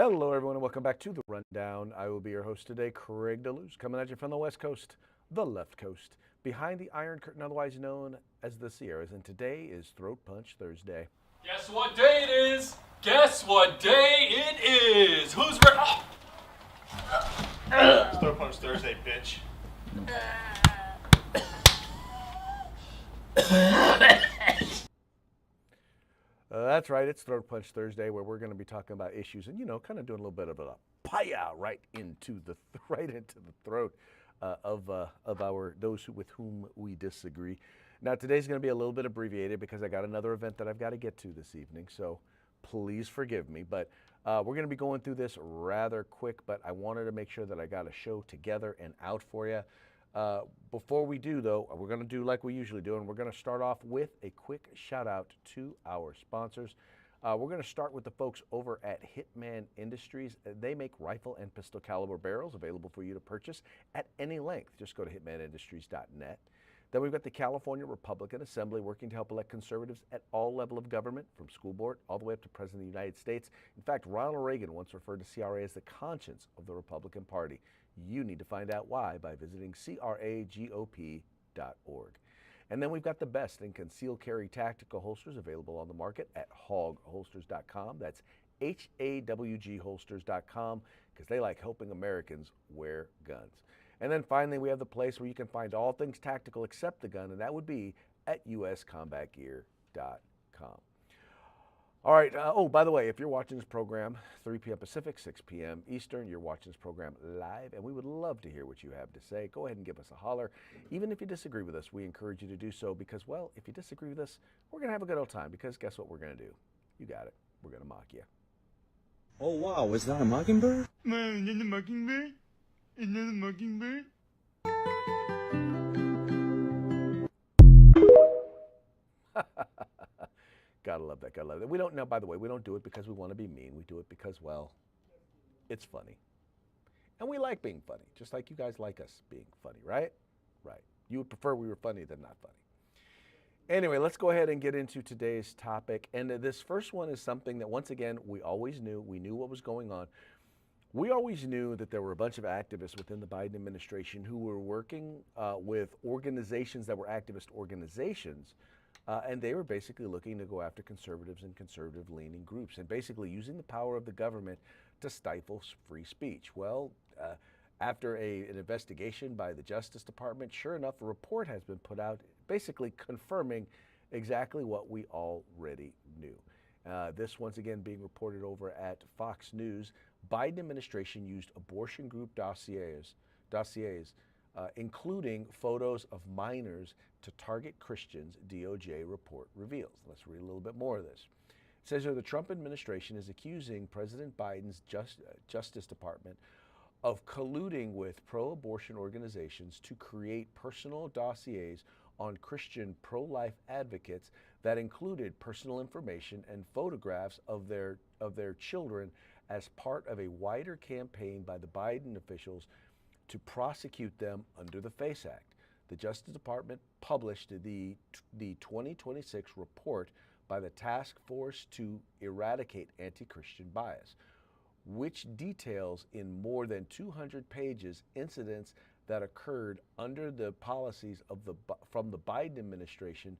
Hello, everyone, and welcome back to The Rundown. I will be your host today, Craig DeLuz, coming at you from the West Coast, the left coast, behind the Iron Curtain, otherwise known as the Sierras, and today is Throat Punch Thursday. Guess what day it is? Guess what day it is? Who's ready? It's Throw Punch Thursday, bitch. That's right, it's Throat Punch Thursday, where we're going to be talking about issues and, kind of doing a little bit of a paya right into the throat of those with whom we disagree. Now, today's going to be a little bit abbreviated because I got another event that I've got to get to this evening, so please forgive me. But we're going to be going through this rather quick, but I wanted to make sure that I got a show together and out for you. Before we do, though, we're going to do like we usually do, and we're going to start off with a quick shout out to our sponsors. We're going to start with the folks over at Hitman Industries. They make rifle and pistol caliber barrels available for you to purchase at any length. Just go to hitmanindustries.net. Then we've got the California Republican Assembly working to help elect conservatives at all level of government, from school board all the way up to President of the United States. In fact, Ronald Reagan once referred to CRA as the conscience of the Republican Party. You need to find out why by visiting cragop.org. And then we've got the best in concealed carry tactical holsters available on the market at hawgholsters.com. That's HAWG holsters.com, because they like helping Americans wear guns. And then finally, we have the place where you can find all things tactical except the gun, and that would be at uscombatgear.com. All right. By the way, if you're watching this program 3 p.m. Pacific, 6 p.m. Eastern, you're watching this program live, and we would love to hear what you have to say. Go ahead and give us a holler. Even if you disagree with us, we encourage you to do so because, well, if you disagree with us, we're going to have a good old time because guess what we're going to do? You got it. We're going to mock you. Oh, wow. Was that a mockingbird? Man, is that a mockingbird? Is that a mockingbird? Gotta love that. Gotta love that. We don't know, by the way, we don't do it because we want to be mean. We do it because, well, it's funny. And we like being funny, just like you guys like us being funny, right? Right. You would prefer we were funny than not funny. Anyway, let's go ahead and get into today's topic. And this first one is something that, once again, we always knew. We knew what was going on. We always knew that there were a bunch of activists within the Biden administration who were working with organizations that were activist organizations. And they were basically looking to go after conservatives and conservative-leaning groups and basically using the power of the government to stifle free speech. Well, after an investigation by the Justice Department, sure enough, a report has been put out basically confirming exactly what we already knew. This, once again, being reported over at Fox News. Biden administration used abortion group dossiers, including photos of minors to target Christians, DOJ report reveals. Let's read a little bit more of this. It says here the Trump administration is accusing President Biden's Justice Department of colluding with pro-abortion organizations to create personal dossiers on Christian pro-life advocates that included personal information and photographs of their children as part of a wider campaign by the Biden officials to prosecute them under the FACE Act. The Justice Department published the 2026 report by the Task Force to Eradicate Anti-Christian Bias, which details in more than 200 pages incidents that occurred under the policies from the Biden administration,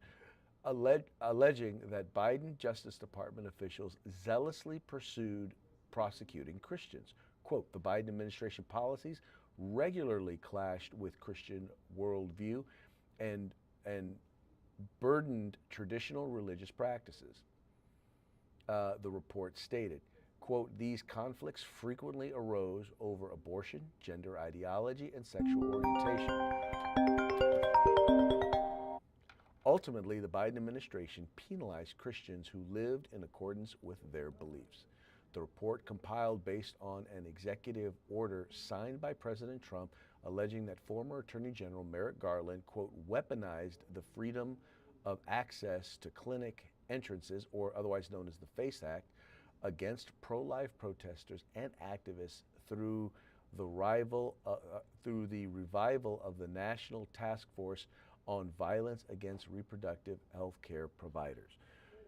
alleging that Biden Justice Department officials zealously pursued prosecuting Christians. Quote, the Biden administration policies regularly clashed with Christian worldview and burdened traditional religious practices. The report stated, quote, these conflicts frequently arose over abortion, gender ideology, and sexual orientation. Ultimately, the Biden administration penalized Christians who lived in accordance with their beliefs. The report, compiled based on an executive order signed by President Trump, alleging that former Attorney General Merrick Garland, quote, weaponized the freedom of access to clinic entrances, or otherwise known as the FACE Act, against pro-life protesters and activists through the revival of the National Task Force on Violence Against Reproductive Health Care Providers.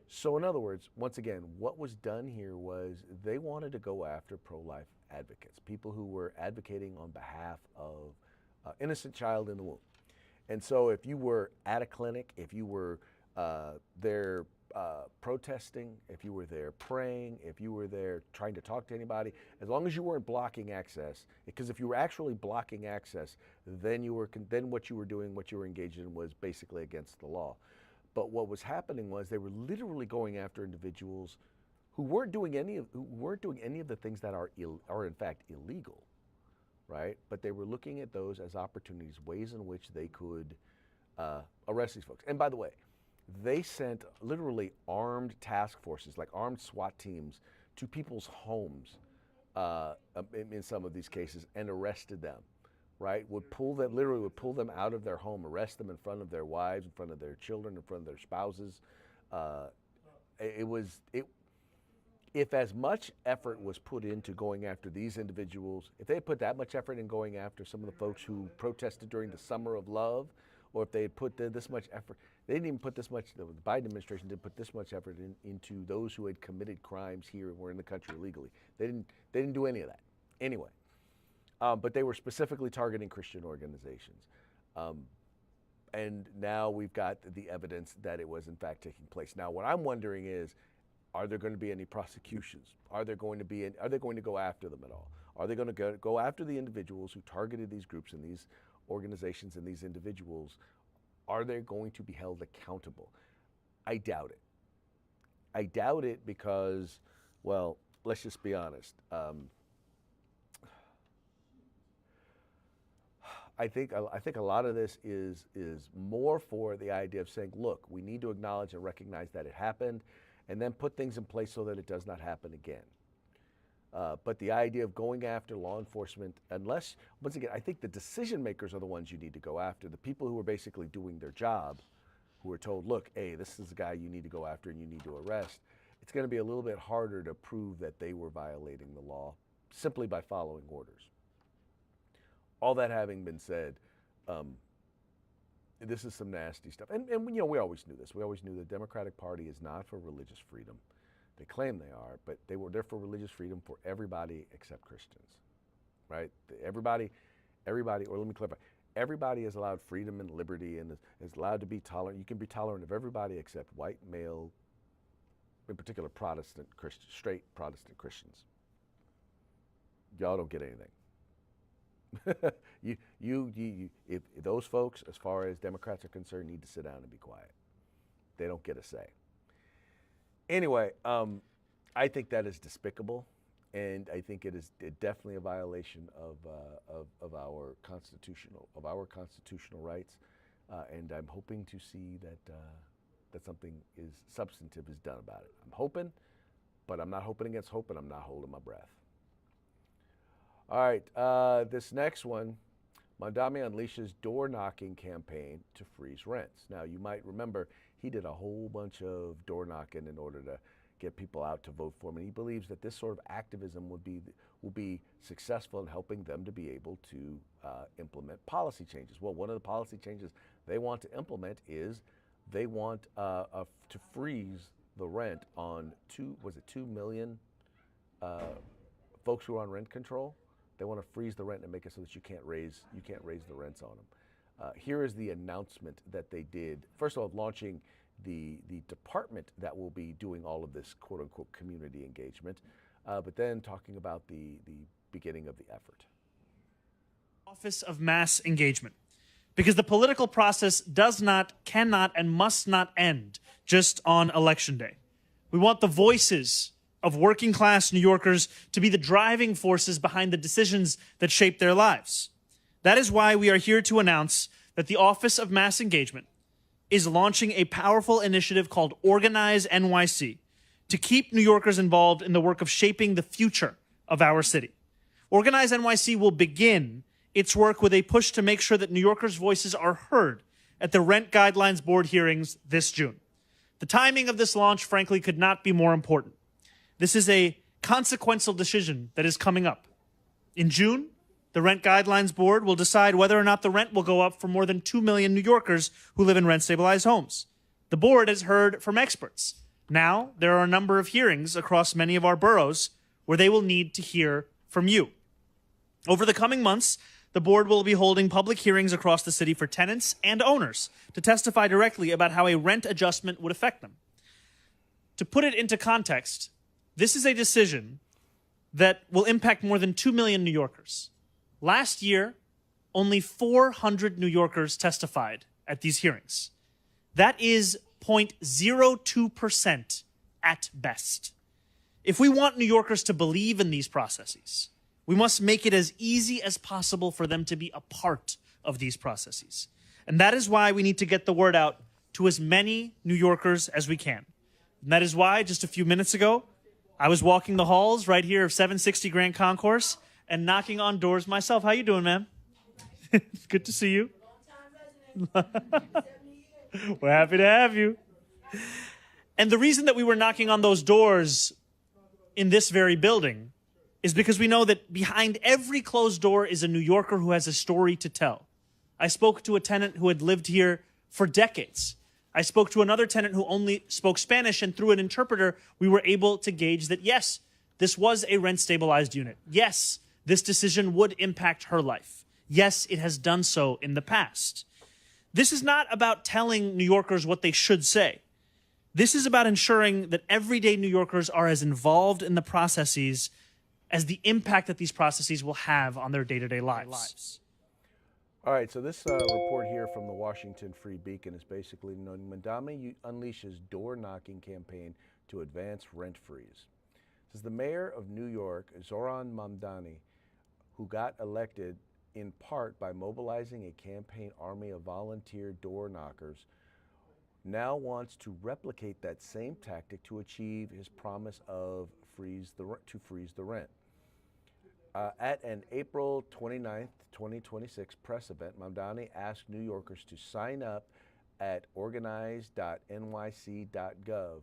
So in other words, once again, what was done here was they wanted to go after pro-life advocates, people who were advocating on behalf of innocent child in the womb. And so if you were at a clinic, if you were there protesting, if you were there praying, if you were there trying to talk to anybody, as long as you weren't blocking access, because if you were actually blocking access, then what you were doing, what you were engaged in was basically against the law. But what was happening was they were literally going after individuals who weren't doing any of the things that are in fact illegal, right? But they were looking at those as opportunities, ways in which they could arrest these folks. And by the way, they sent literally armed task forces, like armed SWAT teams, to people's homes in some of these cases and arrested them, right? Literally would pull them out of their home, arrest them in front of their wives, in front of their children, in front of their spouses. If as much effort was put into going after these individuals, if they had put that much effort in going after some of the folks who protested during the Summer of Love, or if they had put this much effort, they didn't even put this much, the Biden administration didn't put this much effort into those who had committed crimes here and were in the country illegally. They didn't do any of that. Anyway, but they were specifically targeting Christian organizations. And now we've got the evidence that it was in fact taking place. Now, what I'm wondering is, are there going to be any prosecutions? Are they going to go after them at all? Are they going to go after the individuals who targeted these groups and these organizations and these individuals? Are they going to be held accountable? I doubt it. I doubt it because, well, let's just be honest. I think a lot of this is more for the idea of saying, look, we need to acknowledge and recognize that it happened, and then put things in place so that it does not happen again. But the idea of going after law enforcement, unless, once again, I think the decision makers are the ones you need to go after, the people who are basically doing their job, who are told, look, hey, this is the guy you need to go after and you need to arrest. It's going to be a little bit harder to prove that they were violating the law simply by following orders. All that having been said, this is some nasty stuff. And you know, we always knew this. We always knew the Democratic Party is not for religious freedom. They claim they are, but they're for religious freedom for everybody except Christians, right? Everybody, or let me clarify, everybody is allowed freedom and liberty and is allowed to be tolerant. You can be tolerant of everybody except white, male, in particular Protestant Christians, straight Protestant Christians. Y'all don't get anything. If those folks, as far as Democrats are concerned, need to sit down and be quiet. They don't get a say. Anyway, I think that is despicable, and I think it is definitely a violation of our constitutional rights. And I'm hoping to see that something substantive is done about it. I'm hoping, but I'm not hoping against hope, and I'm not holding my breath. All right, this next one, Mondami unleashes door-knocking campaign to freeze rents. Now, you might remember he did a whole bunch of door-knocking in order to get people out to vote for him, and he believes that this sort of activism will be successful in helping them to be able to implement policy changes. Well, one of the policy changes they want to implement is they want to freeze the rent on 2 million folks who are on rent control. They want to freeze the rent and make it so that you can't raise the rents on them. Here is the announcement that they did. First of all, launching the department that will be doing all of this quote unquote community engagement, but then talking about the beginning of the effort. Office of Mass Engagement. Because the political process does not, cannot, and must not end just on Election Day. We want the voices of working class New Yorkers to be the driving forces behind the decisions that shape their lives. That is why we are here to announce that the Office of Mass Engagement is launching a powerful initiative called Organize NYC to keep New Yorkers involved in the work of shaping the future of our city. Organize NYC will begin its work with a push to make sure that New Yorkers' voices are heard at the Rent Guidelines Board hearings this June. The timing of this launch, frankly, could not be more important. This is a consequential decision that is coming up. In June, the Rent Guidelines Board will decide whether or not the rent will go up for more than 2 million New Yorkers who live in rent-stabilized homes. The board has heard from experts Now, there are a number of hearings across many of our boroughs where they will need to hear from you. Over the coming months, the board will be holding public hearings across the city for tenants and owners to testify directly about how a rent adjustment would affect them. To put it into context, this is a decision that will impact more than 2 million New Yorkers. Last year, only 400 New Yorkers testified at these hearings. That is 0.02% at best. If we want New Yorkers to believe in these processes, we must make it as easy as possible for them to be a part of these processes. And that is why we need to get the word out to as many New Yorkers as we can. And that is why, just a few minutes ago, I was walking the halls right here of 760 Grand Concourse and knocking on doors myself. How you doing, man? Good to see you. We're happy to have you. And the reason that we were knocking on those doors in this very building is because we know that behind every closed door is a New Yorker who has a story to tell. I spoke to a tenant who had lived here for decades. I spoke to another tenant who only spoke Spanish, and through an interpreter, we were able to gauge that, yes, this was a rent-stabilized unit. Yes, this decision would impact her life. Yes, it has done so in the past. This is not about telling New Yorkers what they should say. This is about ensuring that everyday New Yorkers are as involved in the processes as the impact that these processes will have on their day-to-day lives. All right, so this report here from the Washington Free Beacon is basically noting Mamdani unleashes door-knocking campaign to advance rent freeze. This is the mayor of New York, Zohran Mamdani, who got elected in part by mobilizing a campaign army of volunteer door knockers, now wants to replicate that same tactic to achieve his promise of freeze the rent. At an April 29th, 2026 press event, Mamdani asked New Yorkers to sign up at organize.nyc.gov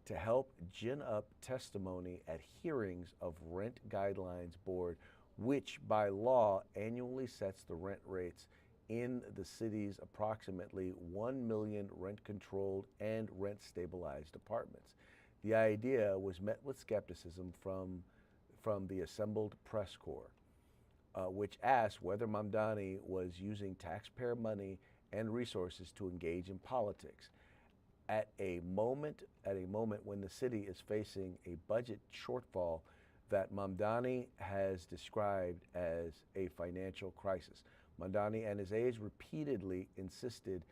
to help gin up testimony at hearings of Rent Guidelines Board, which by law annually sets the rent rates in the city's approximately 1 million rent-controlled and rent-stabilized apartments. The idea was met with skepticism from the assembled press corps, which asked whether Mamdani was using taxpayer money and resources to engage in politics at a moment when the city is facing a budget shortfall that Mamdani has described as a financial crisis. Mamdani and his aides repeatedly insisted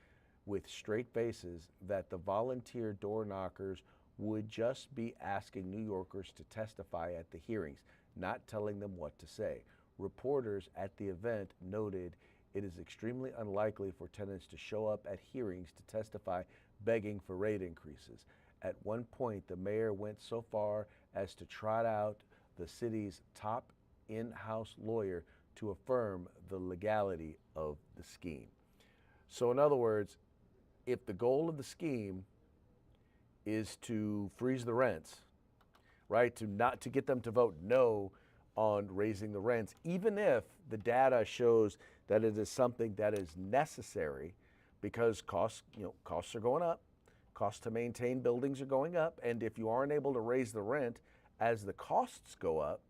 with straight faces that the volunteer door knockers would just be asking New Yorkers to testify at the hearings, not telling them what to say. Reporters at the event noted it is extremely unlikely for tenants to show up at hearings to testify begging for rate increases. At one point, the mayor went so far as to trot out the city's top in-house lawyer to affirm the legality of the scheme. So in other words, if the goal of the scheme is to freeze the rents, right, to get them to vote no on raising the rents, even if the data shows that it is something that is necessary because costs are going up, costs to maintain buildings are going up, and if you aren't able to raise the rent as the costs go up,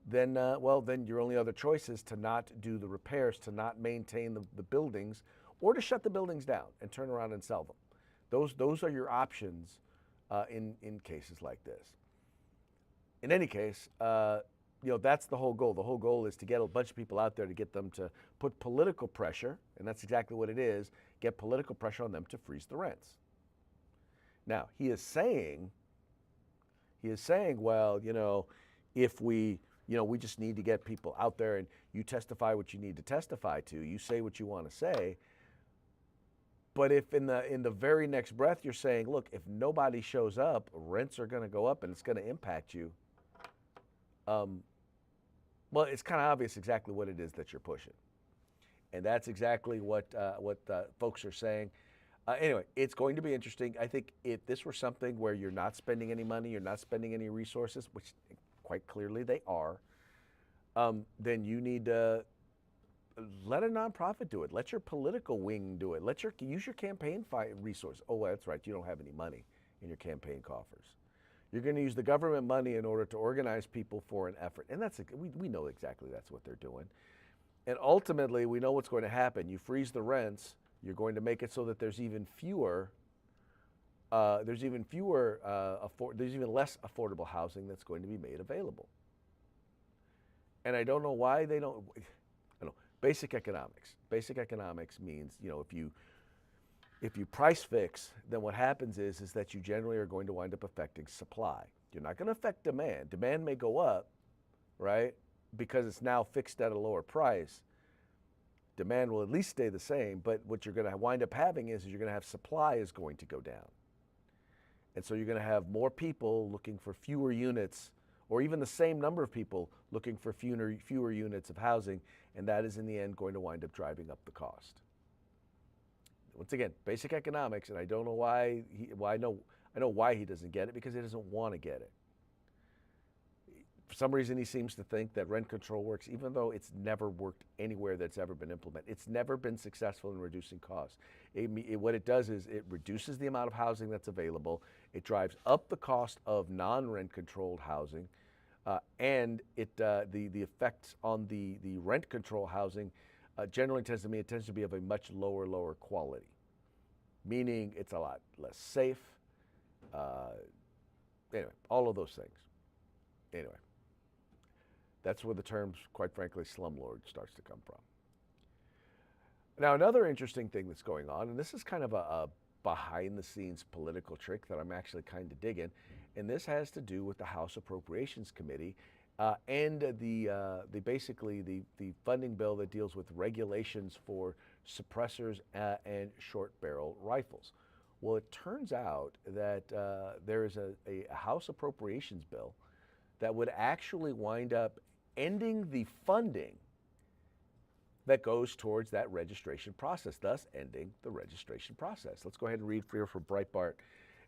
then then your only other choice is to not do the repairs, to not maintain the buildings, or to shut the buildings down and turn around and sell them. Those are your options in cases like this. In any case, that's the whole goal. The whole goal is to get a bunch of people out there to get them to put political pressure, and that's exactly what it is, get political pressure on them to freeze the rents. Now, he is saying, well, if we just need to get people out there and you testify what you need to testify to, you say what you want to say. But if in the very next breath you're saying, look, if nobody shows up, rents are going to go up and it's going to impact you, well, it's kind of obvious exactly what it is that you're pushing. And that's exactly what folks are saying. Anyway, it's going to be interesting. I think if this were something where you're not spending any money, you're not spending any resources, which quite clearly they are, then you need to let a nonprofit do it. Let your political wing do it. Use your campaign resource. Oh, that's right. You don't have any money in your campaign coffers. You're going to use the government money in order to organize people for an effort. And we know exactly that's what they're doing. And ultimately, we know what's going to happen. You freeze the rents, you're going to make it so that there's even less affordable housing that's going to be made available. And I don't know why they don't. I know basic economics. Basic economics means, if you price fix, then what happens is that you generally are going to wind up affecting supply. You're not going to affect demand. Demand may go up, right? Because it's now fixed at a lower price. Demand will at least stay the same, but what you're going to wind up having is you're going to have supply is going to go down. And so you're going to have more people looking for fewer units, or even the same number of people looking for fewer units of housing, and that is in the end going to wind up driving up the cost. Once again, basic economics, and I don't know why I know why he doesn't get it, because he doesn't want to get it. For some reason, he seems to think that rent control works, even though it's never worked anywhere that's ever been implemented. It's never been successful in reducing costs. What it does is it reduces the amount of housing that's available. It drives up the cost of non-rent controlled housing, and the effects on the rent control housing generally tends to be of a much lower quality, meaning it's a lot less safe. Anyway, all of those things. Anyway. That's where the term, quite frankly, slumlord starts to come from. Now, another interesting thing that's going on, and this is kind of a behind-the-scenes political trick that I'm actually kind of digging, and this has to do with the House Appropriations Committee and the funding bill that deals with regulations for suppressors and short-barrel rifles. Well, it turns out that there is a House Appropriations bill that would actually wind up ending the funding that goes towards that registration process, thus ending the registration process. Let's go ahead and read here for Breitbart.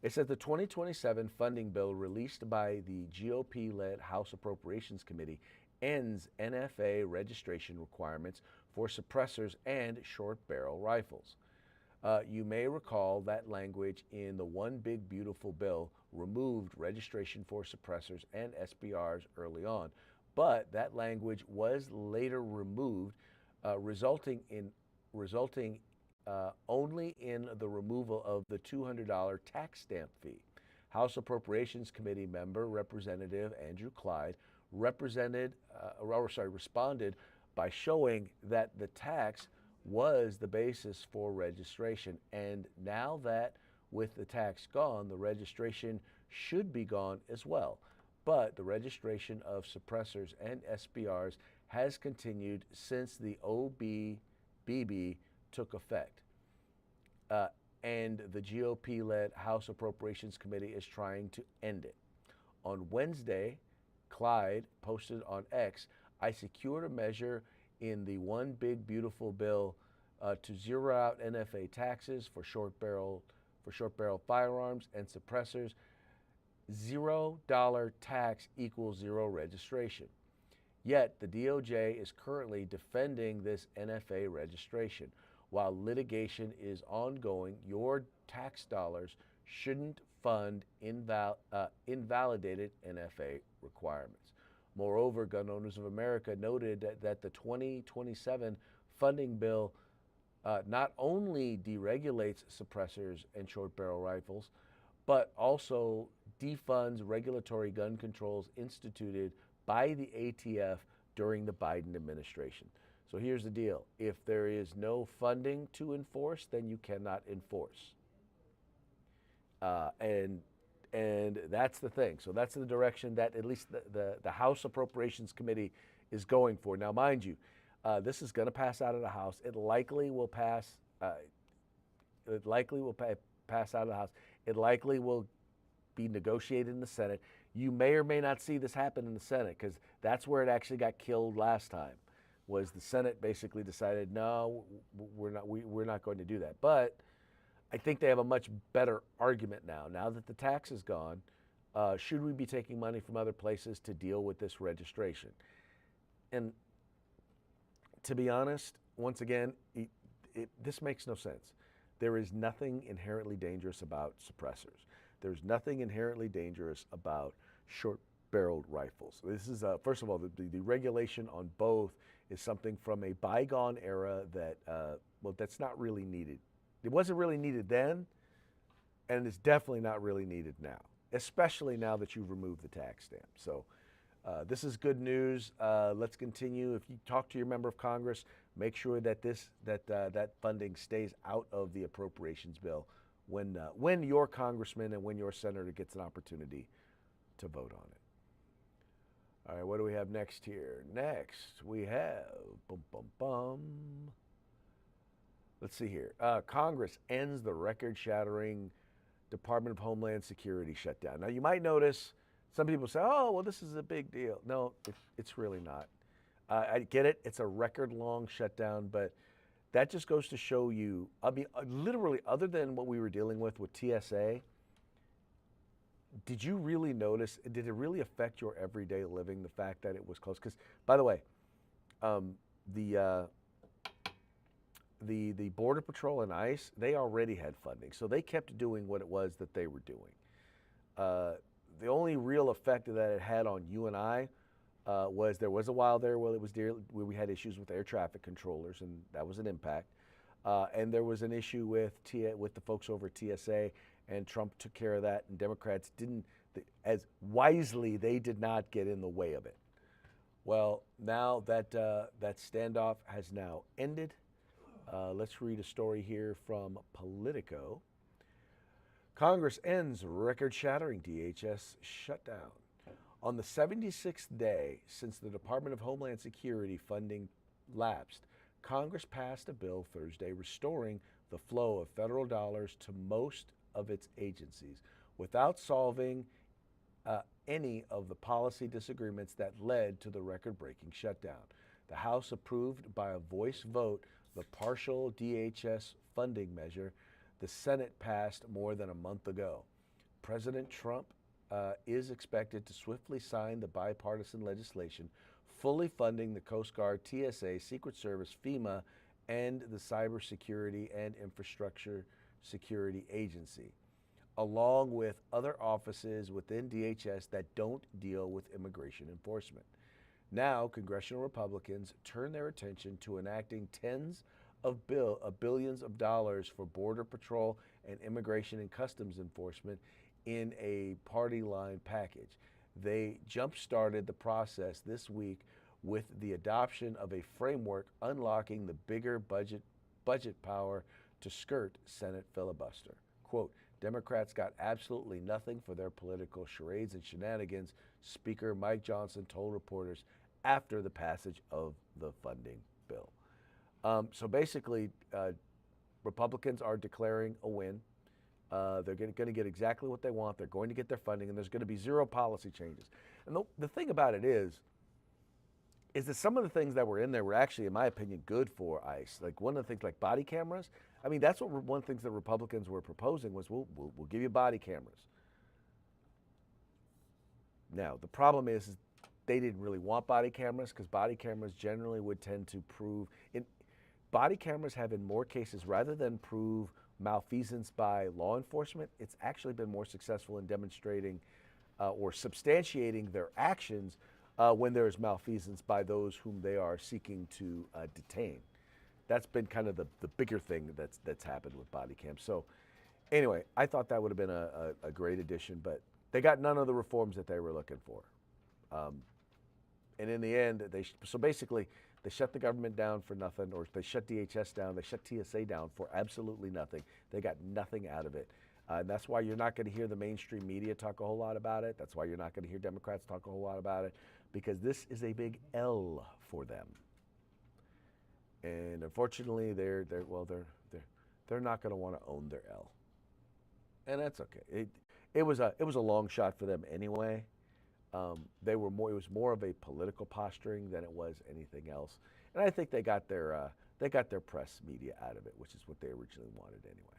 It says the 2027 funding bill released by the GOP-led House Appropriations Committee ends NFA registration requirements for suppressors and short-barrel rifles. You may recall that language in the One Big Beautiful Bill removed registration for suppressors and SBRs early on, but that language was later removed, resulting only in the removal of the $200 tax stamp fee. House Appropriations Committee member Representative Andrew Clyde responded by showing that the tax was the basis for registration, and now that with the tax gone, the registration should be gone as well. But the registration of suppressors and SBRs has continued since the OBBB took effect. And the GOP-led House Appropriations Committee is trying to end it. On Wednesday, Clyde posted on X, "I secured a measure in the One Big Beautiful Bill to zero out NFA taxes for short barrel firearms and suppressors. $0 tax equals zero registration." Yet the DOJ is currently defending this NFA registration. While litigation is ongoing, your tax dollars shouldn't fund invalidated NFA requirements. Moreover, Gun Owners of America noted that the 2027 funding bill not only deregulates suppressors and short barrel rifles, but also defunds regulatory gun controls instituted by the ATF during the Biden administration. So here's the deal. If there is no funding to enforce, then you cannot enforce. And that's the thing. So that's the direction that at least the House Appropriations Committee is going for. Now, mind you, this is going to pass out of the House. It likely will pass. Pass out of the House. It likely will be negotiated in the Senate. You may or may not see this happen in the Senate, because that's where it actually got killed last time. Was the Senate basically decided, no, we're not going to do that. But I think they have a much better argument now. Now that the tax is gone, should we be taking money from other places to deal with this registration? And to be honest, once again, this makes no sense. There is nothing inherently dangerous about suppressors. There's nothing inherently dangerous about short-barreled rifles. This is, first of all, the regulation on both is something from a bygone era that, well, that's not really needed. It wasn't really needed then, and it's definitely not really needed now, especially now that you've removed the tax stamp. So this is good news. Let's continue. If you talk to your member of Congress, make sure that that funding stays out of the appropriations bill when your congressman and when your senator gets an opportunity to vote on it. All right, what do we have next here? Next, we have, let's see here. Congress ends the record-shattering Department of Homeland Security shutdown. Now, you might notice some people say, oh, well, this is a big deal. No, it's really not. I get it. It's a record-long shutdown, but that just goes to show you, I mean, literally, other than what we were dealing with TSA, did you really notice, did it really affect your everyday living, the fact that it was closed? Because, by the way, the Border Patrol and ICE, they already had funding, so they kept doing what it was that they were doing. The only real effect that it had on you and I was there was a while there where where we had issues with air traffic controllers, and that was an impact. And there was an issue with the folks over at TSA, and Trump took care of that, and Democrats didn't, as wisely, they did not get in the way of it. Well, now that standoff has now ended. Let's read a story here from Politico. Congress ends record-shattering DHS shutdown. On the 76th day since the Department of Homeland Security funding lapsed, Congress passed a bill Thursday restoring the flow of federal dollars to most of its agencies without solving any of the policy disagreements that led to the record-breaking shutdown. The House approved by a voice vote the partial DHS funding measure the Senate passed more than a month ago. President Trump is expected to swiftly sign the bipartisan legislation fully funding the Coast Guard, TSA, Secret Service, FEMA, and the Cybersecurity and Infrastructure Security Agency, along with other offices within DHS that don't deal with immigration enforcement. Now, congressional Republicans turn their attention to enacting tens of billions of dollars for Border Patrol and Immigration and Customs Enforcement in a party line package. They jump-started the process this week with the adoption of a framework unlocking the bigger budget power to skirt Senate filibuster. Quote, Democrats got absolutely nothing for their political charades and shenanigans, Speaker Mike Johnson told reporters after the passage of the funding bill. So basically, Republicans are declaring a win. They're going to get exactly what they want. They're going to get their funding, and there's going to be zero policy changes. And the thing about it is that some of the things that were in there were actually, in my opinion, good for ICE. Like one of the things like body cameras. I mean, that's what one of the things that Republicans were proposing was we'll give you body cameras. Now, the problem is they didn't really want body cameras because body cameras generally would tend to prove, body cameras have in more cases, rather than prove malfeasance by law enforcement, it's actually been more successful in demonstrating or substantiating their actions when there is malfeasance by those whom they are seeking to detain. That's been kind of the bigger thing that's happened with body cams. So anyway, I thought that would have been a great addition, but they got none of the reforms that they were looking for. And in the end, so basically, they shut the government down for nothing, or they shut DHS down, they shut TSA down for absolutely nothing. They got nothing out of it. And that's why you're not going to hear the mainstream media talk a whole lot about it. That's why you're not going to hear Democrats talk a whole lot about it, because this is a big L for them. And unfortunately, they're not going to want to own their L, and that's okay. It was a long shot for them anyway. It was more of a political posturing than it was anything else, and I think they got their press media out of it, which is what they originally wanted anyway.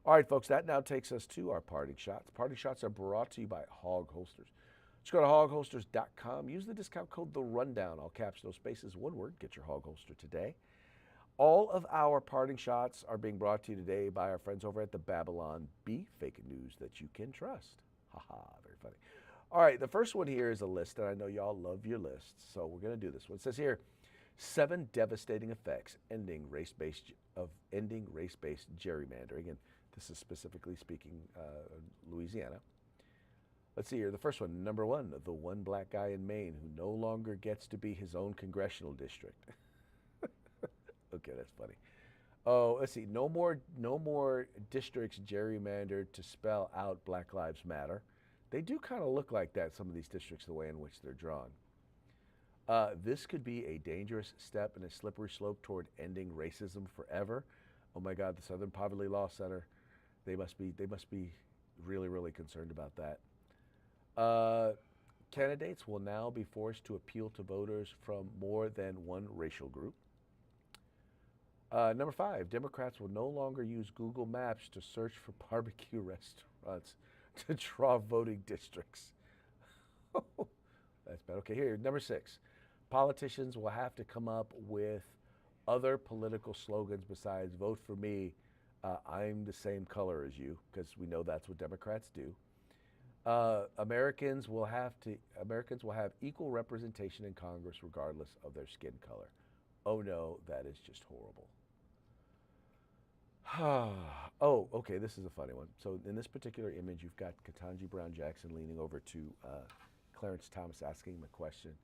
All right, folks, that now takes us to our parting shots. Parting shots are brought to you by Hog Holsters. Just go to hogholsters.com. Use the discount code The Rundown, all caps, no spaces, one word. Get your Hog Holster today. All of our parting shots are being brought to you today by our friends over at the Babylon Bee, fake news that you can trust. Haha, very funny. All right, the first one here is a list, and I know y'all love your lists, so we're going to do this one. It says here, 7 devastating effects ending race-based gerrymandering, and this is specifically speaking Louisiana. Let's see here. The first one, number 1, the one black guy in Maine who no longer gets to be his own congressional district. Okay, that's funny. Oh, let's see. No more districts gerrymandered to spell out Black Lives Matter. They do kind of look like that, some of these districts, the way in which they're drawn. This could be a dangerous step and a slippery slope toward ending racism forever. Oh my God, the Southern Poverty Law Center, they must be really, really concerned about that. Candidates will now be forced to appeal to voters from more than one racial group. Number 5, Democrats will no longer use Google Maps to search for barbecue restaurants to draw voting districts. That's bad. Okay, here, number 6. Politicians will have to come up with other political slogans besides vote for me, I'm the same color as you, because we know that's what Democrats do. Americans will have equal representation in Congress regardless of their skin color. Oh no, that is just horrible. Oh, okay, this is a funny one. So in this particular image, you've got Ketanji Brown Jackson leaning over to Clarence Thomas asking him a question.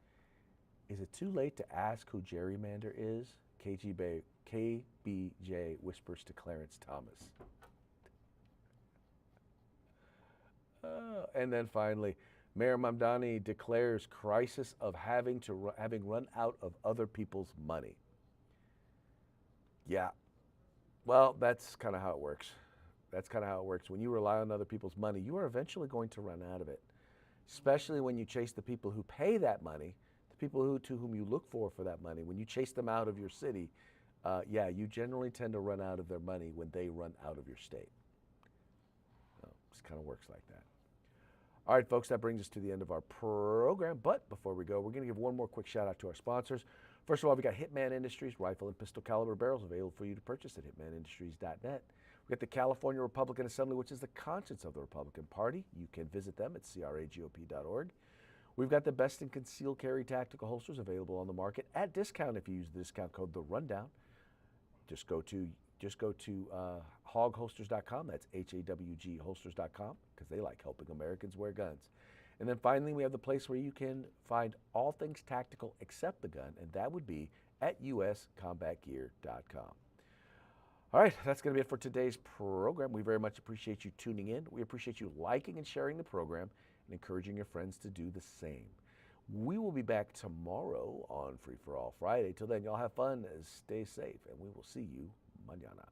Is it too late to ask who gerrymander is? KBJ whispers to Clarence Thomas. And then finally, Mayor Mamdani declares crisis of having run out of other people's money. Yeah. Well, that's kind of how it works. That's kind of how it works. When you rely on other people's money, you are eventually going to run out of it, especially when you chase the people who pay that money, the people to whom you look for that money. When you chase them out of your city, yeah, you generally tend to run out of their money when they run out of your state. So it kind of works like that. All right, folks, that brings us to the end of our program. But before we go, we're going to give one more quick shout out to our sponsors. First of all, we got Hitman Industries, rifle and pistol caliber barrels available for you to purchase at hitmanindustries.net. We got the California Republican Assembly, which is the conscience of the Republican Party. You can visit them at cragop.org. We've got the best in concealed carry tactical holsters available on the market at discount if you use the discount code The Rundown. Just go to hogholsters.com. That's HAWG holsters.com, because they like helping Americans wear guns. And then finally, we have the place where you can find all things tactical except the gun, and that would be at uscombatgear.com. All right, that's going to be it for today's program. We very much appreciate you tuning in. We appreciate you liking and sharing the program and encouraging your friends to do the same. We will be back tomorrow on Free for All Friday. Till then, y'all have fun, stay safe, and we will see you mañana.